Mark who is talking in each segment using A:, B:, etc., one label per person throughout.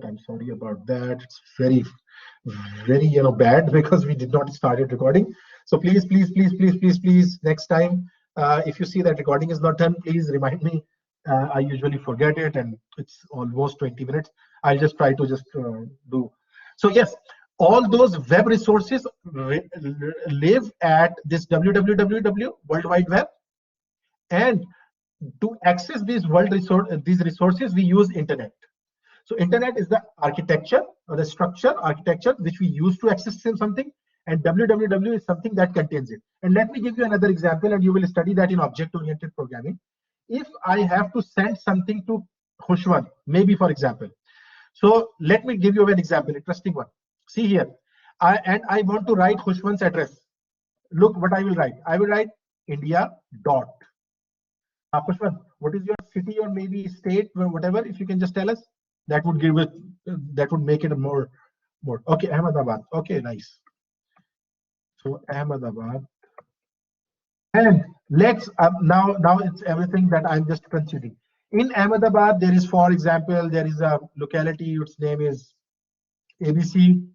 A: I'm sorry about that. It's very bad because we did not started recording. So please next time, if you see that recording is not done, please remind me. I usually forget it, and it's almost 20 minutes. I'll just try to just do. So yes, all those web resources live at this www World Wide Web, and to access these resources, we use internet. So internet is the architecture or the architecture which we use to access something, and www is something that contains it. And let me give you another example, and you will study that in object-oriented programming. If I have to send something to Khushwant, maybe for example. So let me give you an example, interesting one. See here, I want to write Khushwant's address. Look what I will write. I will write India dot. Khushwant, what is your city or maybe state or whatever? If you can just tell us, that would give it. That would make it more. Okay, Ahmedabad. Okay, nice. So Ahmedabad, and let's now it's everything that I'm just considering. In Ahmedabad, there is, for example, there is a locality. Its name is ABC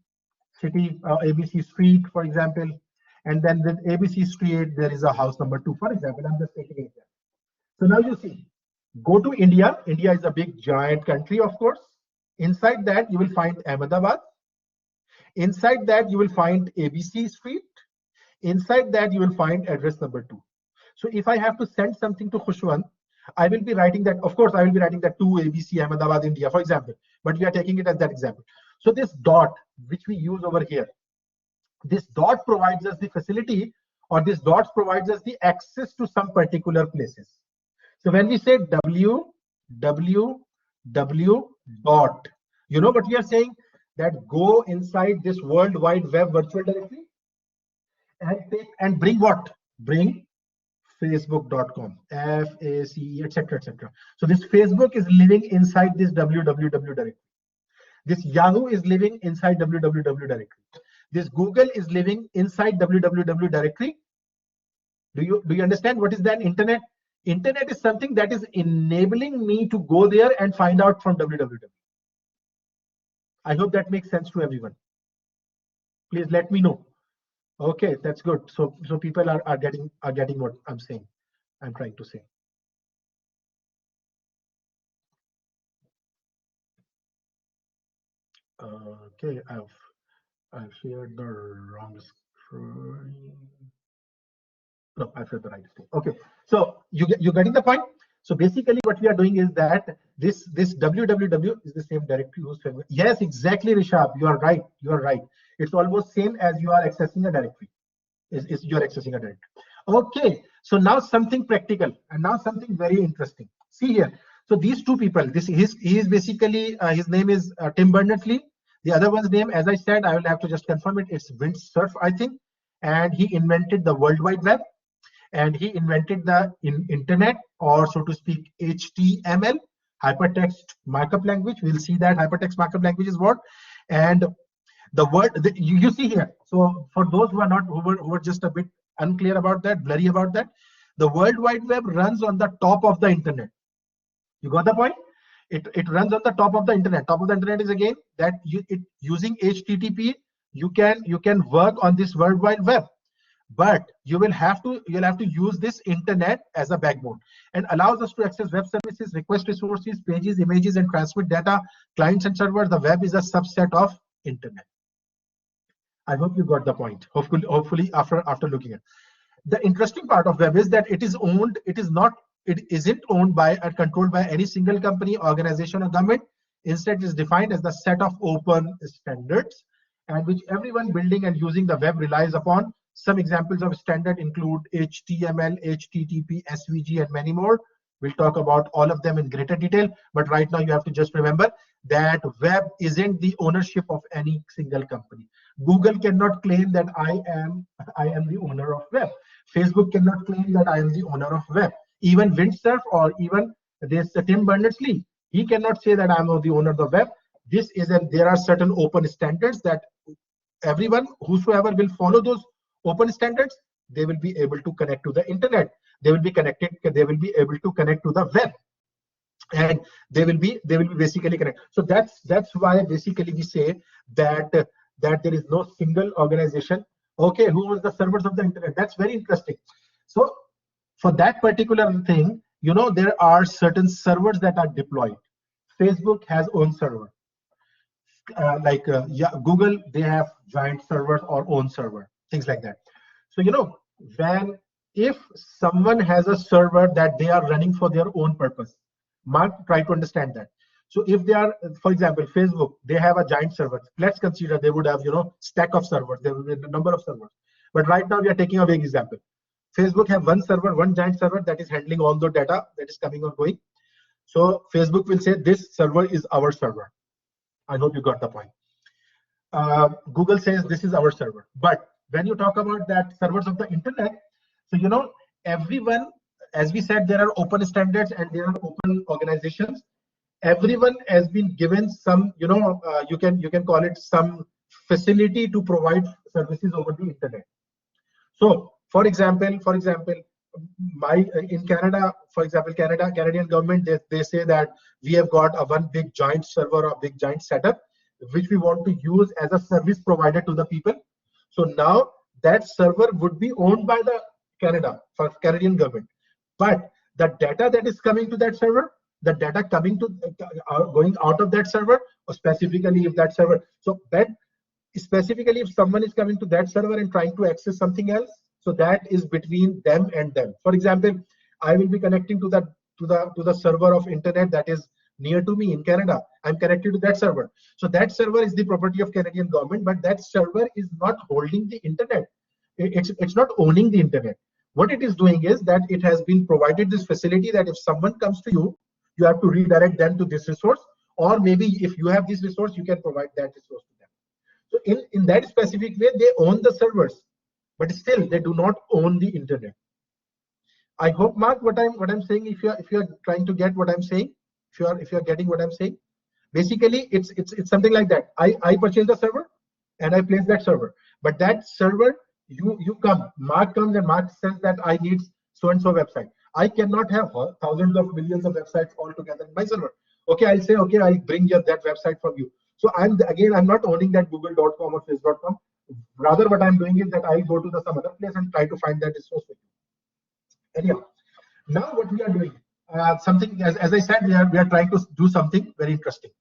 A: city, ABC street, for example, and then with ABC street, there is a house number 2, for example. I'm just taking it. So now you see, go to India. India is a big giant country, of course. Inside that, you will find Ahmedabad. Inside that, you will find ABC street. Inside that, you will find address number 2. So if I have to send something to Khushwant, I will be writing that, of course, I will be writing that to ABC, Ahmedabad, India, for example. But we are taking it as that example. So this dot, which we use over here, this dot provides us the facility, or this dot provides us the access to some particular places. So when we say www dot, you know what we are saying? That go inside this World Wide Web virtual directory and take and bring what? Bring facebook.com, FACE, etc. etc. So this Facebook is living inside this www directory. This Yahoo is living inside www directory. This Google is living inside www directory. Do you understand what is that? Internet? Internet is something that is enabling me to go there and find out from www. I hope that makes sense to everyone. Please let me know. Okay, that's good. So people are getting what I'm saying. I'm trying to say. Okay, I've shared the wrong screen. No, I shared the right screen. Okay, so you're getting the point. So basically, what we are doing is that this www is the same directory used. Yes, exactly, Rishabh. You are right. You are right. It's almost same as you are accessing a directory. Is you are accessing a directory. Okay. So now something practical, and now something very interesting. See here. So these two people. He is basically his name is Tim Berners-Lee. The other one's name, as I said, I will have to just confirm it. It's Vint Cerf, I think, and he invented the World Wide Web. And he invented the internet, or so to speak, HTML, hypertext markup language. We'll see that hypertext markup language is what. And the word you see here. So for those who are just a bit unclear about that, blurry about that, the World Wide Web runs on the top of the internet. You got the point? It runs on the top of the internet. Top of the internet is again that using HTTP, you can work on this World Wide Web. But you'll have to use this internet as a backbone, and allows us to access web services, request resources, pages, images, and transmit data, clients and servers. The web is a subset of internet. I hope you got the point. Hopefully after looking at the interesting part of web is that it isn't owned by or controlled by any single company, organization, or government. Instead, it is defined as the set of open standards, and which everyone building and using the web relies upon. Some examples of standard include HTML, HTTP, SVG, and many more. We'll talk about all of them in greater detail, but right now you have to just remember that web isn't the ownership of any single company. Google cannot claim that I am the owner of web. Facebook cannot claim that I am the owner of web. Even Vint Cerf or even this Tim Berners-Lee, he cannot say that I'm the owner of the web. There are certain open standards that everyone, whosoever will follow those open standards, they will be able to connect to the internet. They will be able to connect to the web. and they will be basically connected. So that's why basically we say that that there is no single organization, okay, who owns the servers of the internet. That's very interesting. So for that particular thing, there are certain servers that are deployed. Facebook has own server, yeah, Google, they have giant servers or own server, things like that. So when if someone has a server that they are running for their own purpose, Mark, try to understand that. So if they are, for example, Facebook, they have a giant server. Let's consider they would have stack of servers. There will be a number of servers. But right now we are taking a big example. Facebook have one server, one giant server that is handling all the data that is coming or going. So Facebook will say this server is our server. I hope you got the point. Google says this is our server. But when you talk about that servers of the internet, so everyone, as we said, there are open standards and there are open organizations. Everyone has been given some, you can call it some facility to provide services over the internet. So, for example, in Canada, for example, Canadian government, they say that we have got a one big giant server or big giant setup, which we want to use as a service provider to the people. So now that server would be owned by the Canadian government, but the data that is coming to that server, the data coming to going out of that server, or specifically if that server, so that specifically if someone is coming to that server and trying to access something else, so that is between them and them. For example, I will be connecting to the server of internet that is near to me in Canada. I'm connected to that server. So that server is the property of Canadian government, but that server is not holding the internet. It's not owning the internet. What it is doing is that it has been provided this facility that if someone comes to you, you have to redirect them to this resource, or maybe if you have this resource, you can provide that resource to them. So in that specific way, they own the servers, but still they do not own the internet. I hope, Mark, what I'm saying, if you're trying to get what I'm saying, if you're getting what I'm saying, basically it's something like that. I purchase the server and I place that server, but that server, you come, Mark comes and Mark says that I need so and so website. I cannot have thousands of millions of websites all together in my server. Okay, I'll say, okay, I'll bring that website from you. So I'm not owning that google.com or face.com. Rather, what I'm doing is that I'll go to some other place and try to find that resource with you. Anyhow, now what we are doing, something, as I said, we are trying to do something very interesting.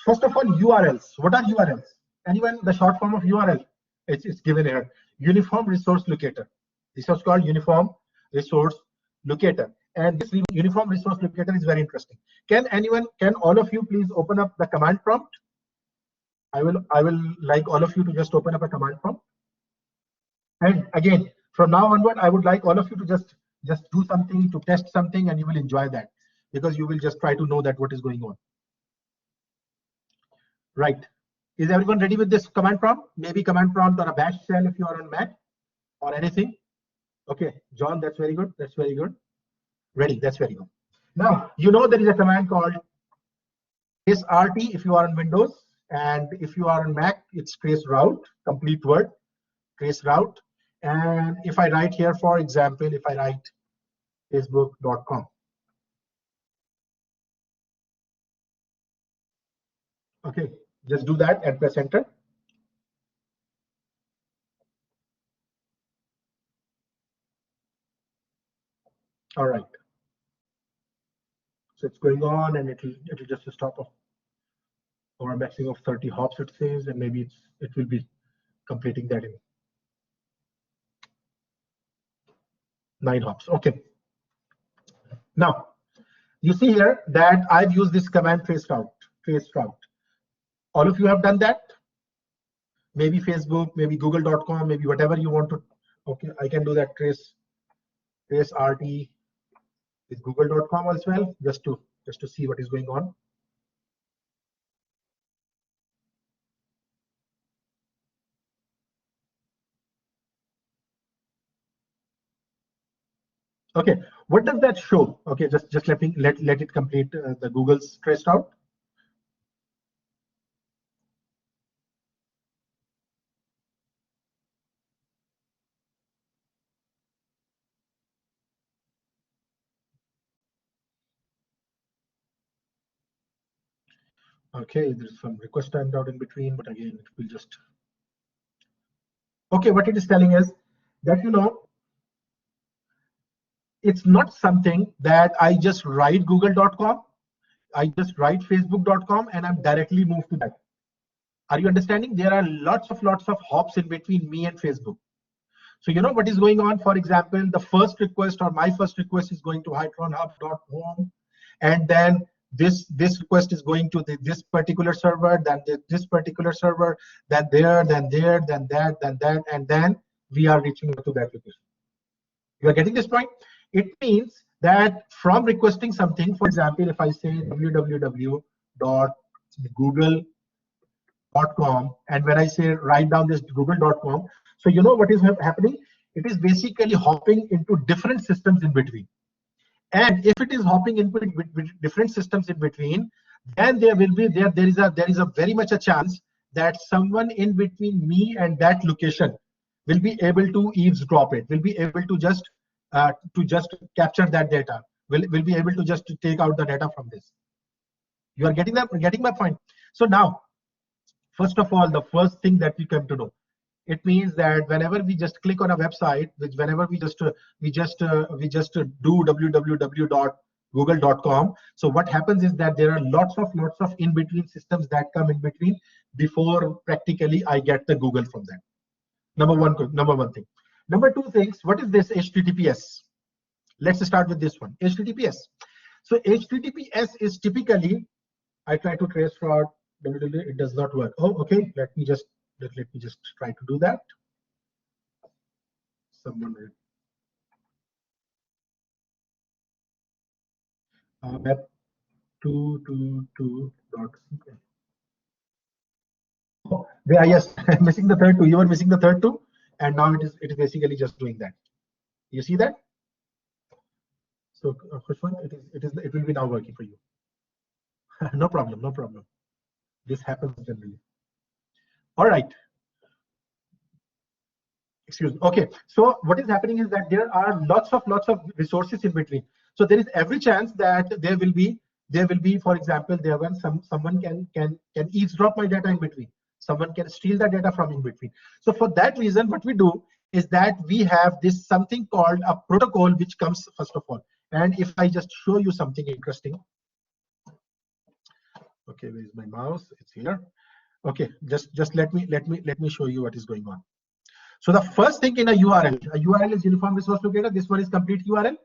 A: First of all, URLs. What are URLs? Anyone, the short form of URL? It's given here. Uniform Resource Locator. This was called Uniform Resource Locator. And this Uniform Resource Locator is very interesting. Can all of you please open up the command prompt? I will like all of you to just open up a command prompt. And again, from now onward, I would like all of you to just do something, to test something, and you will enjoy that, because you will just try to know that what is going on. Right. Is everyone ready with this command prompt? Maybe command prompt or a bash shell if you are on Mac or anything. Okay, John, that's very good. That's very good. Ready, that's very good. Now, there is a command called traceRT if you are on Windows, and if you are on Mac, it's traceroute, complete word, traceroute. And if I write here, for example, if I write facebook.com. Okay, just do that and press enter. All right. So it's going on, and it'll just stop over a maximum of 30 hops, it says, and maybe it will be completing that in 9 hops. Okay. Now you see here that I've used this command traceroute. All of you have done that. Maybe Facebook, maybe google.com, maybe whatever you want to. Okay, I can do that traceRT with google.com as well, just to see what is going on. Okay, what does that show? Okay, just let it complete the Google's traceroute. Okay, there's some request timed out in between, but again, it will just. Okay, what it is telling is that, it's not something that I just write google.com, I just write facebook.com, and I'm directly moved to that. Are you understanding? There are lots of hops in between me and Facebook. So you know what is going on? For example, the first request or my first request is going to hitronhub.home, and then this request is going to this particular server, then this particular server, then there, then there, then that, and then we are reaching out to that location. You are getting this point? It means that from requesting something, for example, if I say www.google.com, and when I say write down this google.com, so you know what is happening? It is basically hopping into different systems in between. And if it is hopping in with different systems in between, then there will be there is a very much a chance that someone in between me and that location will be able to eavesdrop it, will be able to just capture that data, will be able to just take out the data from this. You are getting my point? So now, first of all, the first thing that we come to know, it means that whenever we just click on a website, whenever we just do www.google.com, so what happens is that there are lots of in between systems that come in between before practically I get the Google from that. Number one thing. Number two things, what is this HTTPS? Let's start with this one, HTTPS. So HTTPS is typically, I try to trace fraud, it does not work. Oh, okay, let me just try to do that. Someone web222.ca. Oh, yeah, yes, I'm missing the third two. You were missing the third two, and now it is basically just doing that. You see that? So first one, it will be now working for you. No problem. This happens generally. All right. Excuse me. Okay, so what is happening is that there are lots of resources in between. So there is every chance that there will be, for example, there when someone can eavesdrop my data in between. Someone can steal the data from in between. So for that reason, what we do is that we have this something called a protocol, which comes first of all. And if I just show you something interesting. Okay, where is my mouse? It's here. Okay, just let me show you what is going on. So the first thing in a URL is uniform resource locator. This one is complete URL.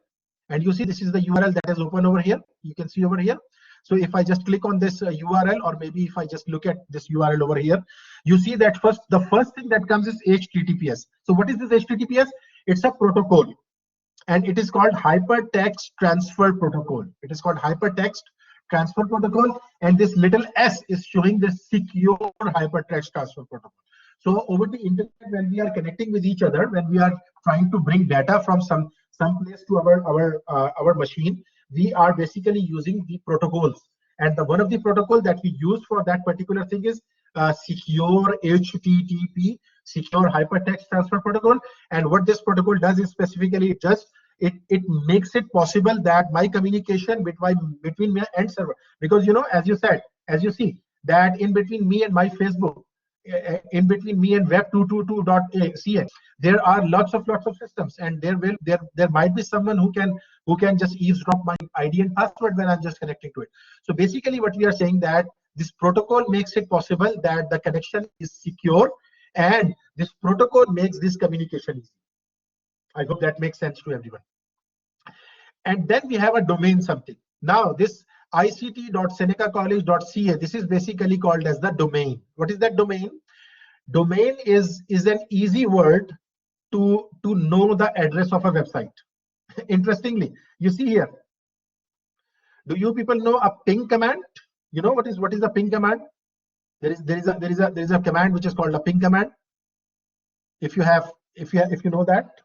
A: And you see this is the URL that is open over here. You can see over here. So if I just click on this URL, or maybe if I just look at this URL over here, you see that the first thing that comes is HTTPS. So what is this HTTPS? It's a protocol. And it is called Hypertext Transfer Protocol. It is called Hypertext Transfer Protocol. And this little S is showing the secure Hypertext Transfer Protocol. So over the internet, when we are connecting with each other, when we are trying to bring data from some place to our machine, we are basically using the protocols. And one of the protocol that we use for that particular thing is secure HTTP, secure Hypertext Transfer Protocol. And what this protocol does is specifically it makes it possible that my communication between me and server, because as you see that in between me and my Facebook, in between me and web222.ca, there are lots of systems, and there might be someone who can just eavesdrop my ID and password when I'm just connecting to it. So basically what we are saying, that this protocol makes it possible that the connection is secure, and this protocol makes this communication easy. I hope that makes sense to everyone. And then we have a domain something. Now this ict.senecacollege.ca, this is basically called as the domain. What is that domain? Domain is an easy word to know the address of a website. Interestingly, you see here, do you people know a ping command? You know what is the ping command? There is a command which is called a ping command. If you know that.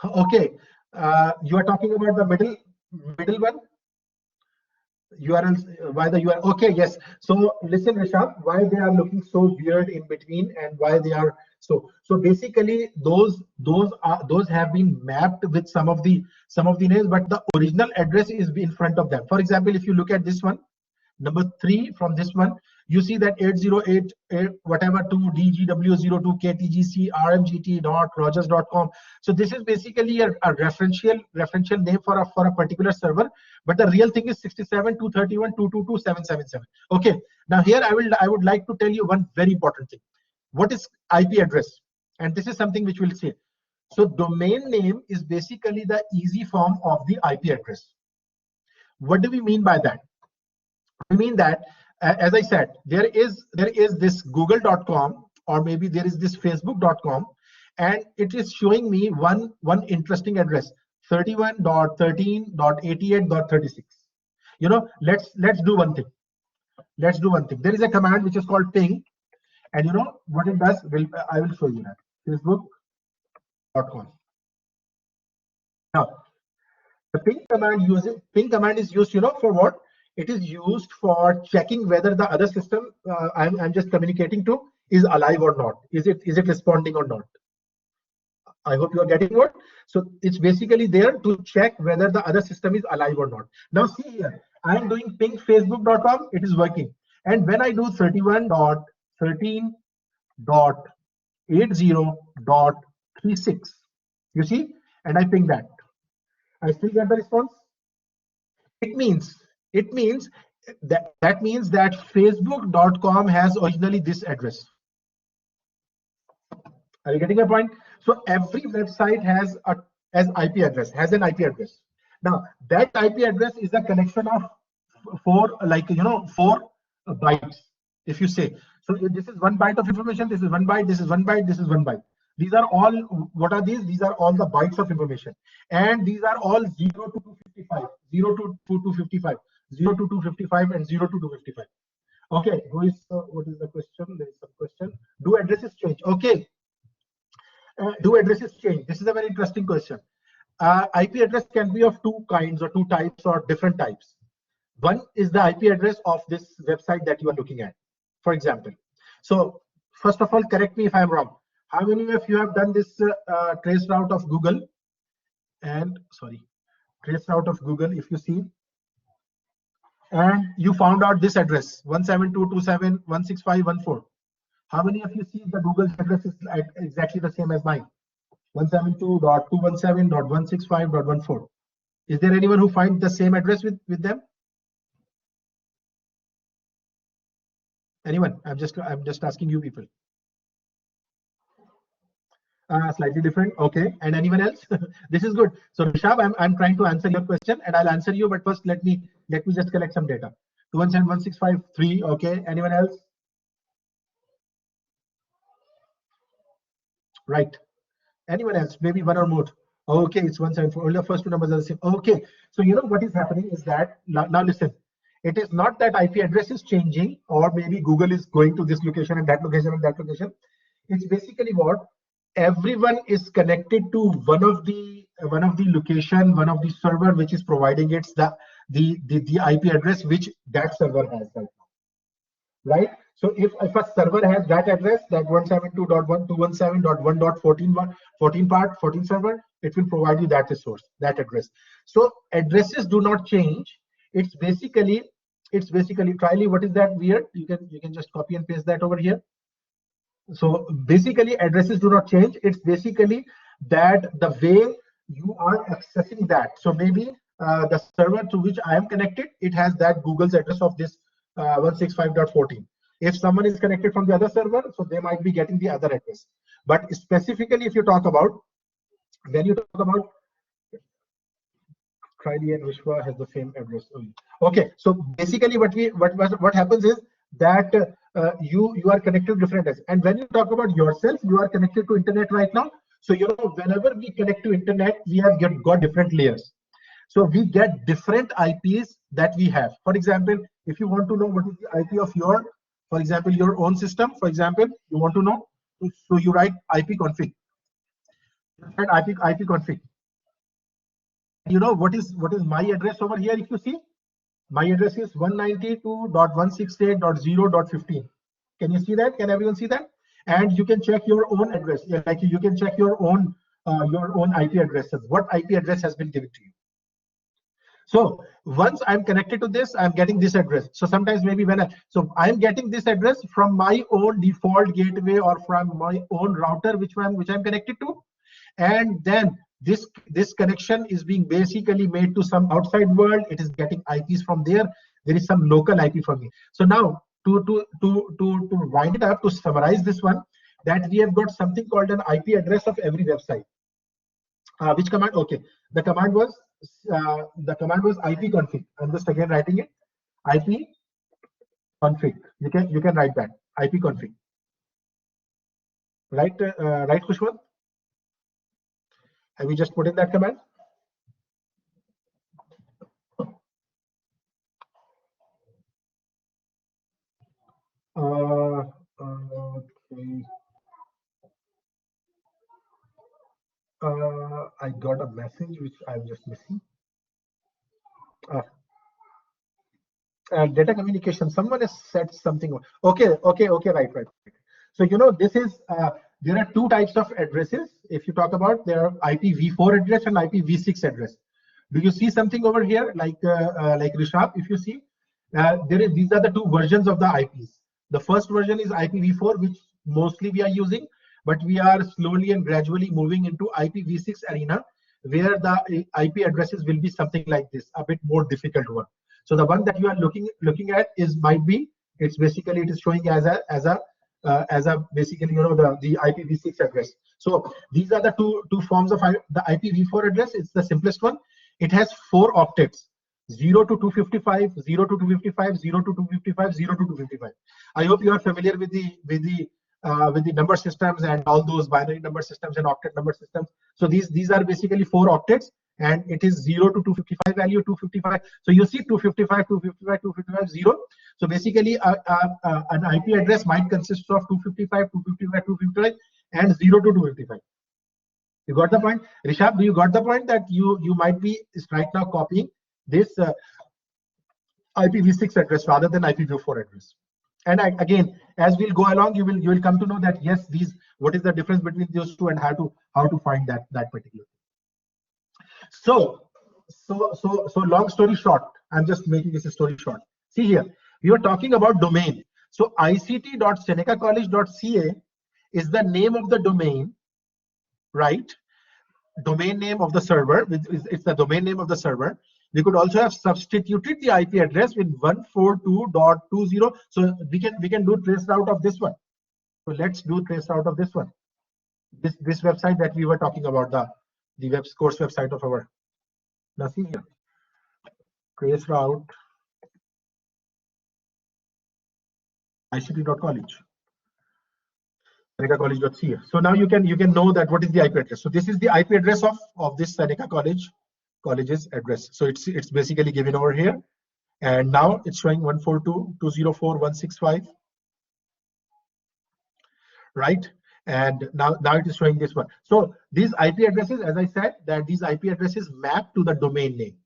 A: Okay, you are talking about the middle one. URLs, why the URL? Okay, yes. So listen, Rishab, why they are looking so weird in between, and why they are so basically those have been mapped with some of the names, but the original address is in front of them. For example, if you look at this one, Number 3 from this one, you see that 808 whatever 2 DGW02 KTGC RMGT.Rogers.com. So this is basically a referential name for a particular server, but the real thing is 67.231.222.777. Okay, now here I would like to tell you one very important thing. What is IP address? And this is something which we'll see. So domain name is basically the easy form of the IP address. What do we mean by that? We mean that, as I said, there is this google.com, or maybe there is this facebook.com, and it is showing me one interesting address, 31.13.88.36. You know, let's do one thing. Let's do one thing. There is a command which is called ping, and you know what it does? I will show you that. Facebook.com. Now, the ping command is used, you know, for what? It is used for checking whether the other system I'm just communicating to is alive or not. Is it responding or not? I hope you are getting what. So it's basically there to check whether the other system is alive or not. Now see here, I am doing ping facebook.com. It is working. And when I do 31.13.80.36, you see, and I ping that, I still get the response. It means that facebook.com has originally this address. Are you getting my point? So every website has an IP address. Now that IP address is a connection of four bytes. If you say so, this is 1 byte of information. This is 1 byte. This is 1 byte. This is 1 byte. These are all, what are these? These are all the bytes of information, and these are all 0 to 255, 0 to 255, 0 to 255, and 0 to 255. Okay, what is the question? There is some question. Do addresses change? Okay, do addresses change? This is a very interesting question. IP address can be of 2 kinds or 2 types or different types. One is the IP address of this website that you are looking at, for example. So first of all, correct me if I'm wrong. How many of you have done this trace route of Google? And trace route of Google, if you see, and you found out this address 172.27165.14. How many of you see the Google's address is exactly the same as mine? 172.217.165.14. Is there anyone who finds the same address with them? Anyone? I'm just asking you people. Slightly different. Okay. And anyone else? This is good. So Rishab, I'm trying to answer your question, and I'll answer you, but first let me just collect some data. 217.165.3. Okay. Anyone else? Right. Anyone else? Maybe one or more. Okay, it's 174. Only the first 2 numbers are the same. Okay. So you know what is happening is that now listen. It is not that IP address is changing, or maybe Google is going to this location and that location and that location. It's basically what? Everyone is connected to one of the location, one of the server which is providing it's the IP address which that server has right now, right? So if a server has that address, that 172.117.1.14 server, it will provide you that resource, that address. So addresses do not change. It's basically Triley, what is that weird? You can just copy and paste that over here. So basically addresses do not change. It's basically that the way you are accessing that. So maybe the server to which I am connected, it has that Google's address of this 165.14. If someone is connected from the other server, so they might be getting the other address. But specifically, if you talk about, when you talk about Triley and Vishwa has the same address only. Okay, so basically what happens is that you are connected to different addresses. And when you talk about yourself, you are connected to internet right now. So you know, whenever we connect to internet, we have got different layers. So we get different IPs that we have. For example, if you want to know what is the IP of your, for example, your own system, for example, you want to know, so you write ipconfig. And ipconfig. You know what is my address over here? If you see, my address is 192.168.0.15. Can you see that? Can everyone see that? And you can check your own address. Like you can check your own IP addresses. What IP address has been given to you? So once I'm connected to this, I'm getting this address. So sometimes maybe I'm getting this address from my own default gateway or from my own router, which I'm connected to. And then this connection is being basically made to some outside world. It is getting IPs from there. There is some local IP for me. So now to wind it up, to summarize this one, that we have got something called an IP address of every website. Which command? Okay, the command was ipconfig. I'm just again writing it. Ipconfig. You can write that ipconfig. Right, right, Kushwant? Have we just put in that command? Okay. I got a message which I'm just missing. Data communication. Someone has said something. Okay, right. So this is there are two types of addresses. If you talk about, there are IPv4 address and IPv6 address. Do you see something over here like Rishabh? If you see, these are the two versions of the IPs. The first version is IPv4, which mostly we are using, but we are slowly and gradually moving into IPv6 arena, where the IP addresses will be something like this, a bit more difficult one. So the one that you are looking at it's basically, it is showing as a basically the IPv6 address. So these are the two forms of the IPv4 address. It's the simplest one. It has 4 octets: 0 to 255, 0 to 255, 0 to 255, 0 to 255. I hope you are familiar with the number systems and all those binary number systems and octet number systems. So these are basically 4 octets, and it is 0 to 255 value, 255. So you see 255, 255, 255, 0. So basically an IP address might consist of 255, 255, 255, and 0 to 255. You got the point? Rishabh, do you got the point that you might be right now copying this IPv6 address rather than IPv4 address? And again, as we'll go along, you will come to know that yes, what is the difference between those two and how to find that particular. So long story short, I'm just making this a story short. See here, we are talking about domain. So ict.senecacollege.ca is the name of the domain, right? Domain name of the server. It's the domain name of the server. We could also have substituted the IP address with 142.20. So we can do trace route of this one. So let's do trace route of this one. This website that we were talking about, the course website of our. Now see here, trace route ict.college. senecacollege.ca. So now you can know that what is the IP address. So this is the IP address of this Seneca college's address. So it's basically given over here, and now it's showing 142.204.165, right? And now it is showing this one. So these IP addresses, as I said, that these IP addresses map to the domain name.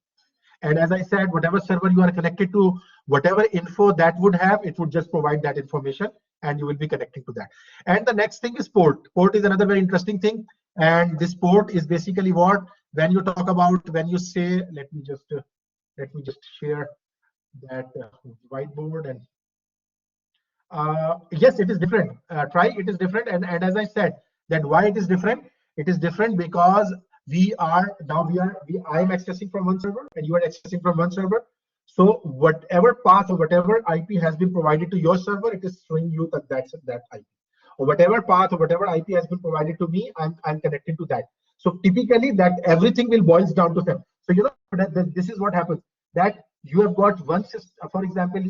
A: And as I said, whatever server you are connected to, whatever info that would have, it would just provide that information, and you will be connecting to that. And the next thing is port. Port is another very interesting thing. And this port is basically what, when you talk about, when you say, let me just share that whiteboard. And yes, it is different. It is different. And as I said, that why it is different? It is different because I am accessing from one server and you are accessing from one server. So whatever path or whatever IP has been provided to your server, it is showing you that that's that IP. Or whatever path or whatever IP has been provided to me, I'm connected to that. So typically that everything will boils down to them. So this is what happens, that you have got one system. For example,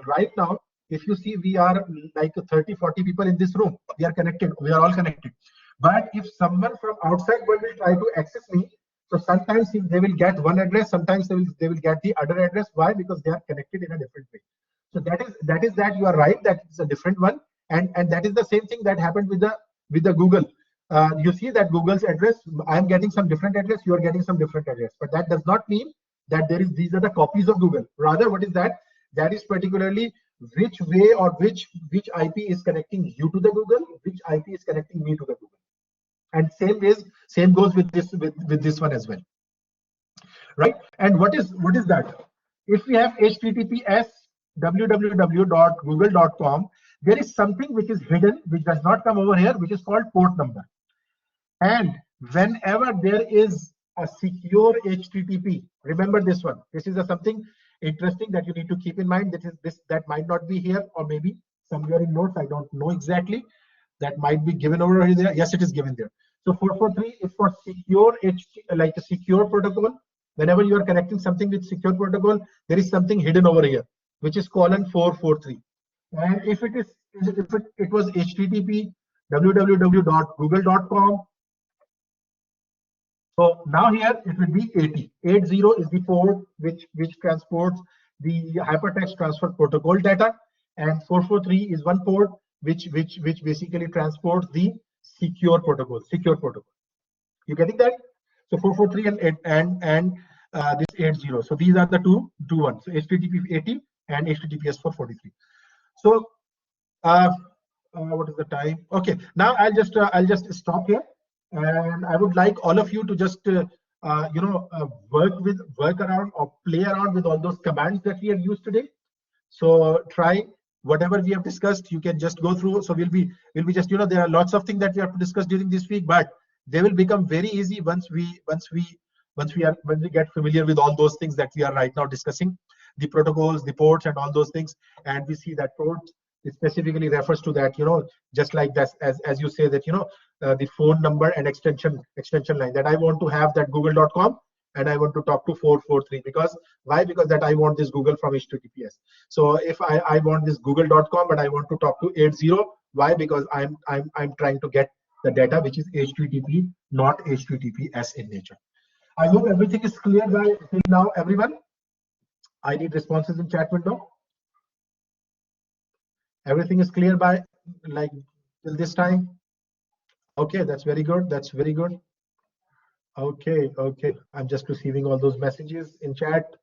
A: right now, if you see, we are like 30-40 people in this room. We are connected. We are all connected. But if someone from outside world will try to access me, so sometimes they will get one address, sometimes they will get the other address. Why? Because they are connected in a different way. So that you are right, that is a different one, and that is the same thing that happened with the Google. You see that Google's address, I am getting some different address, you are getting some different address, but that does not mean that these are the copies of Google. Rather, what is that? That is particularly which way or which IP is connecting you to the Google, which IP is connecting me to the Google. And same goes with this one as well. right? And what is that? If we have HTTPS www.google.com, there is something which is hidden, which does not come over here, which is called port number. And whenever there is a secure HTTP, remember this one. This is something interesting that you need to keep in mind. That might not be here, or maybe somewhere in notes. I don't know exactly. That might be given over there. Yes, it is given there. So 443 is for secure like a secure protocol. Whenever you are connecting something with secure protocol, there is something hidden over here, which is colon 443. And if it was HTTP www.google.com. So now here it will be 80. 80 is the port which transports the hypertext transfer protocol data, and 443 is one port which basically transports the secure protocol. You getting that? So 443 and this 80. So these are the two ones. So HTTP 80 and HTTPS 443. So what is the time? Okay, now I'll just stop here, and I would like all of you to just work around or play around with all those commands that we have used today. So try whatever we have discussed. You can just go through. So we'll be just, there are lots of things that we have to discuss during this week, but they will become very easy once we get familiar with all those things that we are right now discussing, the protocols, the ports, and all those things. And we see that port, it specifically refers to that, just like that, as you say that, the phone number and extension line, that I want to have that google.com and I want to talk to 443. Because why? Because that I want this Google from HTTPS. So if I want this google.com but I want to talk to 80, why? Because I'm trying to get the data which is HTTP, not HTTPS in nature. I hope everything is clear till now, everyone. I need responses in chat window. Everything is clear by like till this time? Okay, that's very good. That's very good. Okay. I'm just receiving all those messages in chat.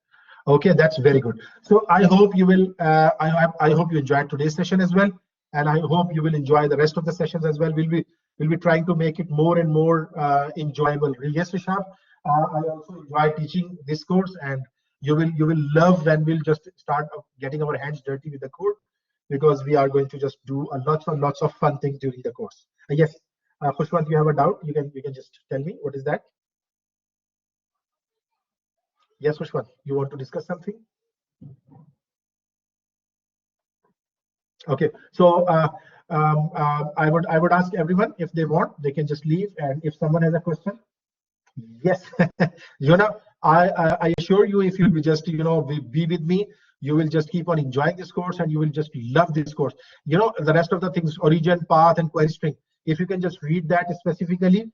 A: Okay, that's very good. So I hope you will. I hope you enjoyed today's session as well, and I hope you will enjoy the rest of the sessions as well. We'll be trying to make it more and more enjoyable. Yes, Rishab. I also enjoy teaching this course, and you will love when we'll just start getting our hands dirty with the code, because we are going to just do lots of fun things during the course. Yes, Khushwant, you have a doubt? You can just tell me what is that? Yes, Khushwant, you want to discuss something? Okay, so I would ask everyone, if they want, they can just leave, and if someone has a question. Yes, I assure you, if you'll be just be with me, you will just keep on enjoying this course, and you will just love this course. The rest of the things, origin, path, and query string, if you can just read that specifically.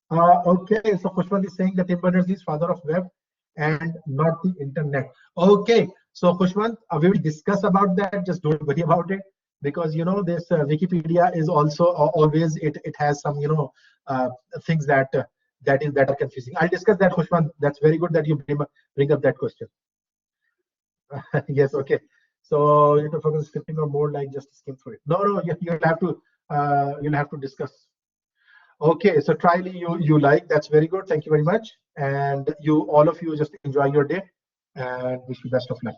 A: Okay, so Khushwant is saying that Tim Berners-Lee is father of web and not the internet. Okay, so Khushwant, we will discuss about that. Just don't worry about it, because this Wikipedia is also always it has some things that are confusing. I'll discuss that, Khushwant. That's very good that you bring up that question. Yes, okay. So you have to focus on scripting or more like just skim through it. No, you'll have to discuss. Okay, so Triley, you like, that's very good. Thank you very much. And all of you just enjoy your day, and wish you best of luck.